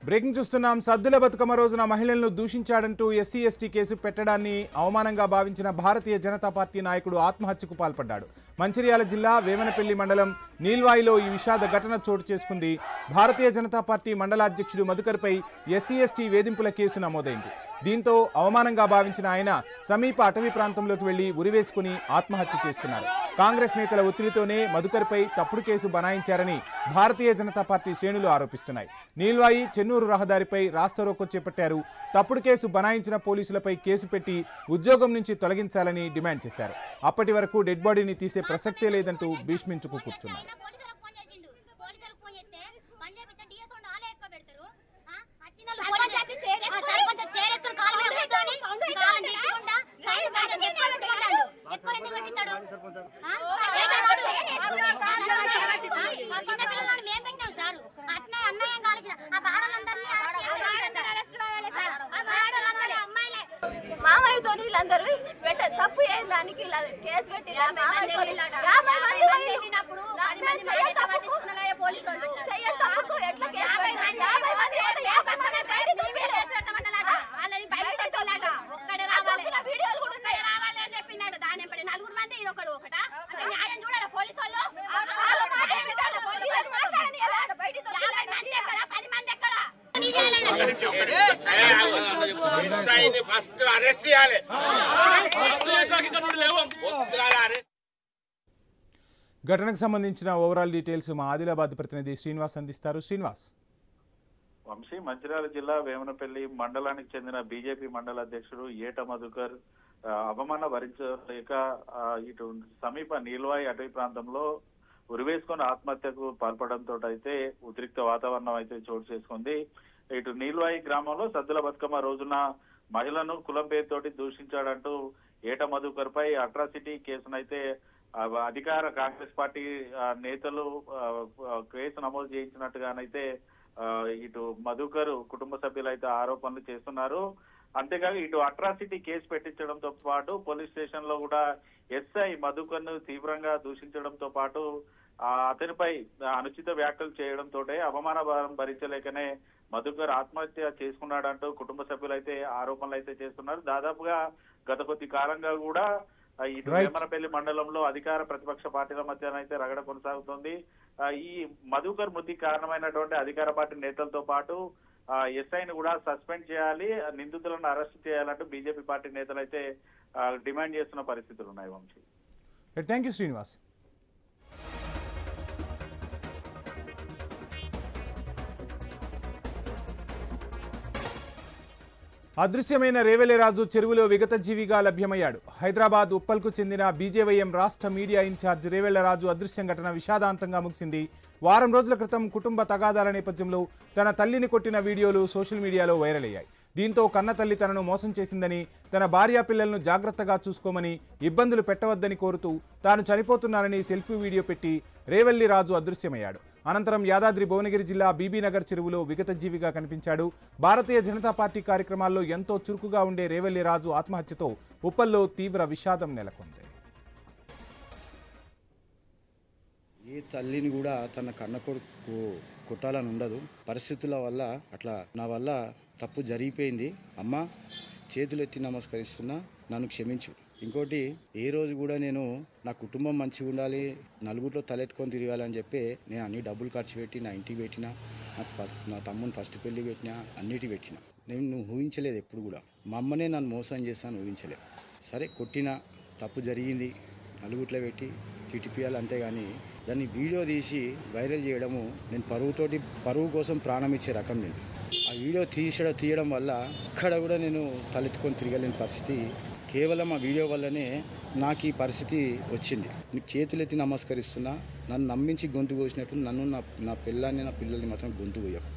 Breaking చూస్తున్నాం. సద్దుల బతుకమ్మ రోజున మహిళలను దూషించాడంటూ ఎస్సీ ఎస్టీ కేసు పెట్టడాన్ని అవమానంగా భావించిన భారతీయ జనతా పార్టీ నాయకుడు ఆత్మహత్యకు పాల్పడ్డాడు. మంచిర్యాల జిల్లా వేమనపల్లి మండలం నీల్వాయిలో ఈ విషాద ఘటన చోటు చేసుకుంది. Bharatiya Janata party మండలాధ్యక్షుడు మధుకర్పై SC ST వేధింపుల కేసు నమోదైంది. దీంతో అవమానంగా భావించిన ఆయన సమీప అటవీ ప్రాంతంలోకి వెళ్లి ఉరివేసుకుని ఆత్మహత్య చేసుకున్నారు. కాంగ్రెస్ నేతల ఒత్తిడితోనే మధుకర్పై తప్పుడు కేసు బనాయించారని భారతీయ జనతా పార్టీ శ్రేణులు ఆరోపిస్తున్నాయి. నీల్వాయి చెన్నూరు రహదారిపై రాస్తారోకో చేపట్టారు. తప్పుడు కేసు బనాయించిన పోలీసులపై కేసు పెట్టి ఉద్యోగం నుంచి తొలగించాలని డిమాండ్ చేశారు. అప్పటి వరకు డెడ్ బాడీని తీసే ప్రసక్తే లేదంటూ భీష్మించుకు కూర్చున్నారు. మామయ్యతో వీళ్ళందరూ తప్పు ఏం దానికి కేసు పెట్టి ఘటనకు సంబంధించిన ఓవరాల్ డీటెయిల్స్ మా ఆదిలాబాద్ ప్రతినిధి శ్రీనివాస్ అందిస్తారు. శ్రీనివాస్. వంశీ, మంచిర్యాల జిల్లా వేమనపల్లి మండలానికి చెందిన బీజేపీ మండల అధ్యక్షుడు ఏట మధుకర్ అవమాన భరించలేక ఇటు సమీప నీల్వాయి అటవీ ప్రాంతంలో ఉరివేసుకొని ఆత్మహత్యకు పాల్పడంతో అయితే ఉద్రిక్త వాతావరణం అయితే చోటు చేసుకుంది. ఇటు నీల్వాయి గ్రామంలో సద్దుల బతుకమ్మ రోజున మహిళను కులం పేరుతోటి దూషించాడంటూ ఏట మధుకర్ పై అట్రాసిటీ కేసునైతే అధికార కాంగ్రెస్ పార్టీ నేతలు కేసు నమోదు చేయించినట్టుగానైతే ఇటు మధుకర్ కుటుంబ సభ్యులు అయితే ఆరోపణలు చేస్తున్నారు. అంతేకాక ఇటు అట్రాసిటీ కేసు పెట్టించడంతో పాటు పోలీస్ స్టేషన్ లో కూడా ఎస్ఐ మధుకర్ ను తీవ్రంగా దూషించడంతో పాటు అతనిపై అనుచిత వ్యాఖ్యలు చేయడంతో అవమాన భారం భరించలేకనే మధుకర్ ఆత్మహత్య చేసుకున్నాడంటూ కుటుంబ సభ్యులు అయితే ఆరోపణలు అయితే చేస్తున్నారు. దాదాపుగా గత కొద్ది కాలంగా కూడా ఇటు వేమనపల్లి మండలంలో అధికార ప్రతిపక్ష పార్టీల మధ్య అయితే రగడ కొనసాగుతోంది. ఈ మధుకర్ మృతికి కారణమైనటువంటి అధికార పార్టీ నేతలతో పాటు ఎస్ఐని కూడా సస్పెండ్ చేయాలి, నిందితులను అరెస్ట్ చేయాలంటూ బీజేపీ పార్టీ నేతలు అయితే డిమాండ్ చేస్తున్న పరిస్థితులు ఉన్నాయి. Vamsi, thank you Srinivas. అదృశ్యమైన రేవెల్లిరాజు చెరువులో విగత జీవిగా లభ్యమయ్యాడు. హైదరాబాద్ ఉప్పల్కు చెందిన బీజేవైఎం రాష్ట్ర మీడియా ఇన్ఛార్జ్ రేవెల్లిరాజు అదృశ్యం ఘటన విషాదాంతంగా ముగిసింది. వారం రోజుల క్రితం కుటుంబ తగాదాల నేపథ్యంలో తన తల్లిని కొట్టిన వీడియోలు సోషల్ మీడియాలో వైరల్ అయ్యాయి. దీంతో కన్న తల్లి తనను మోసం చేసిందని, తన భార్యా పిల్లలను జాగ్రత్తగా చూసుకోమని, ఇబ్బందులు పెట్టవద్దని కోరుతూ తాను చనిపోతున్నానని సెల్ఫీ వీడియో పెట్టి రేవెల్లిరాజు అదృశ్యమయ్యాడు. అనంతరం యాదాద్రి భువనగిరి జిల్లా బీబీనగర్ చెరువులో విగత జీవిగా కనిపించాడు. భారతీయ జనతా పార్టీ కార్యక్రమాల్లో ఎంతో చురుకుగా ఉండే రేవెల్లిరాజు ఆత్మహత్యతో ఉప్పల్లో తీవ్ర విషాదం నెలకొంది. ఏ తల్లిని కూడా తన కన్న కొడుకు కొట్టాలని ఉండదు. పరిస్థితుల వల్ల అట్లా నా వల్ల తప్పు జరిగిపోయింది. అమ్మ, చేతులెత్తి నమస్కరిస్తున్నా, నన్ను క్షమించు. ఇంకోటి, ఏ రోజు కూడా నేను నా కుటుంబం మంచిగా ఉండాలి, నలుగురిలో తలెత్తుకొని తిరగాలని చెప్పి నేను అన్ని డబ్బులు ఖర్చు పెట్టి నా ఇంటికి పెట్టినా, నా తమ్ముని ఫస్ట్ పెళ్లి పెట్టినా, అన్నిటి పెట్టినా. నేను ఊహించలేదు ఎప్పుడు కూడా. మా అమ్మనే నన్ను మోసం చేస్తాను ఊహించలేదు. సరే, కొట్టిన తప్పు జరిగింది, నలుగురిలో పెట్టి చిటిపియాలి, అంతేగాని దాన్ని వీడియో తీసి వైరల్ చేయడము, నేను పరువు కోసం ప్రాణం ఇచ్చే రకం. నేను ఆ వీడియో తీయడం వల్ల అక్కడ కూడా నేను తలెత్తుకొని తిరగలేని పరిస్థితి. కేవలం ఆ వీడియో వల్లనే నాకు ఈ పరిస్థితి వచ్చింది. నీకు చేతులెత్తి నమస్కరిస్తున్నా, నన్ను నమ్మించి గొంతు కోసినట్టు నన్ను నా పిల్లాన్ని, నా పిల్లల్ని మాత్రం గొంతు కోయకు.